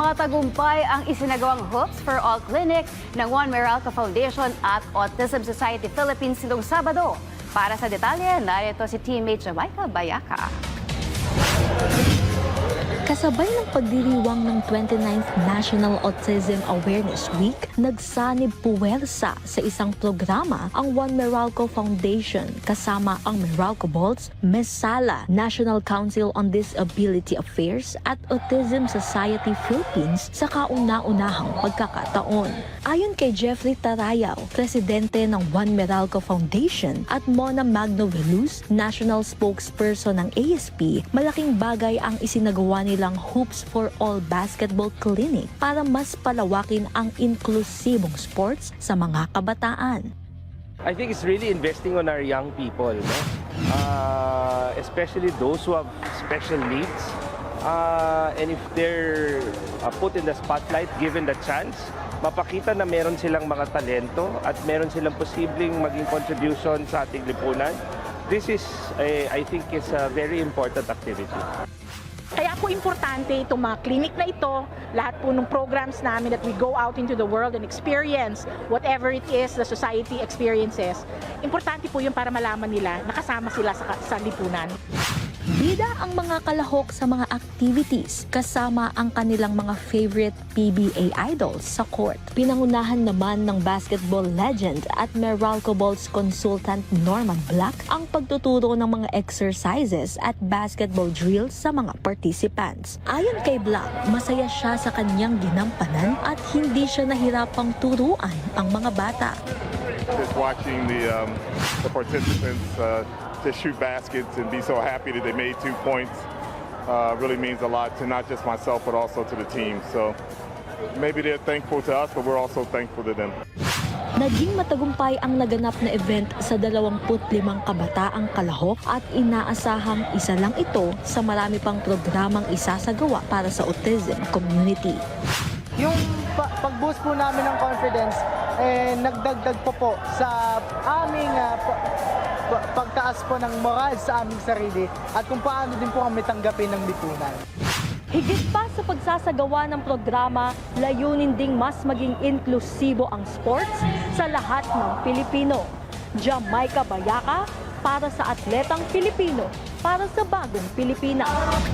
Matagumpay ang isinagawang Hoops for All Clinic ng Juan Meralco Foundation at Autism Society Philippines nitong Sabado. Para sa detalye, narito si teammate Jamaica Bayaca. Kasabay ng pagdiriwang ng 29th National Autism Awareness Week, nagsanib puwersa sa isang programa ang Juan Meralco Foundation kasama ang Meralco Bolts, MESALA, National Council on Disability Affairs at Autism Society Philippines sa kauna-unahang pagkakataon. Ayon kay Jeffrey Tarayaw, presidente ng Juan Meralco Foundation, at Mona Magno-Veluz, national spokesperson ng ASP, malaking bagay ang isinagawa nilang Hoops for All Basketball Clinic para mas palawakin ang inklusibong sports sa mga kabataan. I think it's really investing on our young people, no? Especially those who have special needs. And if they're put in the spotlight, given the chance, mapakita na meron silang mga talento at meron silang posibleng maging contribution sa ating lipunan. This is, I think, is a very important activity. Kaya po importante itong mga clinic na ito, lahat po ng programs namin that we go out into the world and experience whatever it is the society experiences. Importante po yun para malaman nila nakasama sila sa lipunan. Bida ang mga kalahok sa mga activities kasama ang kanilang mga favorite PBA idols sa court. Pinangunahan naman ng basketball legend at Meralco Bolts consultant Norman Black ang pagtuturo ng mga exercises at basketball drills sa mga participants. Ayon kay Black, masaya siya sa kanyang ginampanan at hindi siya nahirapang turuan ang mga bata. Just watching the participants to shoot baskets and be so happy that they made 2 points really means a lot to not just myself but also to the team. So maybe they're thankful to us, but we're also thankful to them. Naging matagumpay ang naganap na event sa 25 kabataang kalahok at inaasahang isa lang ito sa marami pang programang isasagawa para sa autism community. Yung pag-boost po namin ng confidence, nagdagdag po sa aming pagtaas po ng moral sa aming sarili at kung paano din po kami tanggapin ng lipunan. Higit pa sa pagsasagawa ng programa, layunin ding mas maging inklusibo ang sports sa lahat ng Pilipino. Jamaica Bayaca para sa Atletang Pilipino, para sa Bagong Pilipinas.